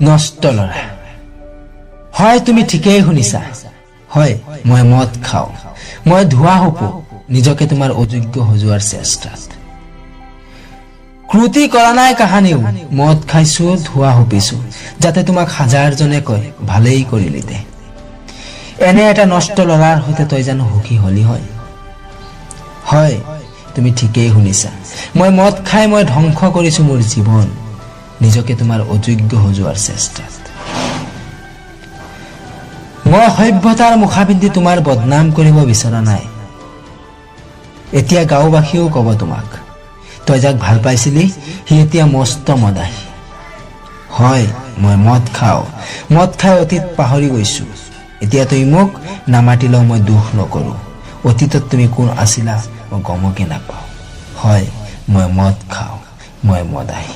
নষ্ট ল'ৰা হয় তুমি ঠিকেই শুনিছা হয় মই মদ খাওঁ মই ধোৱা হপো নিজকে তোমাৰ অযোগ্য সজোৱাৰ চেষ্টাত ক্ৰুতি কৰা নাই কাহানিও মদ খাইছো ধোৱা হপিছো যাতে তোমাক হাজাৰজনে কয় ভালেই কৰিলি দে এনে এটা নষ্ট ল'ৰাৰ সৈতে তই জানো সুখী হলি হয় হয় তুমি ঠিকেই শুনিছা মই মদ খাই মই ধ্বংস কৰিছো মোৰ জীৱন নিজকে তোমাৰ অযোগ্য সজোৱাৰ চেষ্টাত মই সভ্যতাৰ মুখা পিন্ধি তোমাৰ বদনাম কৰিব বিচৰা নাই এতিয়া গাঁওবাসীও ক'ব তোমাক তই যাক ভাল পাইছিলি সি এতিয়া মস্ত মদাহী হয় মই মদ খাই অতীত পাহৰি গৈছো এতিয়া তুমি মোক নামাতিলেও মই দুখ নকৰো অতীতত তুমি কোন আছিলা মই গমকে নাপাওঁ হয় মই মদ খাওঁ মই মদাহী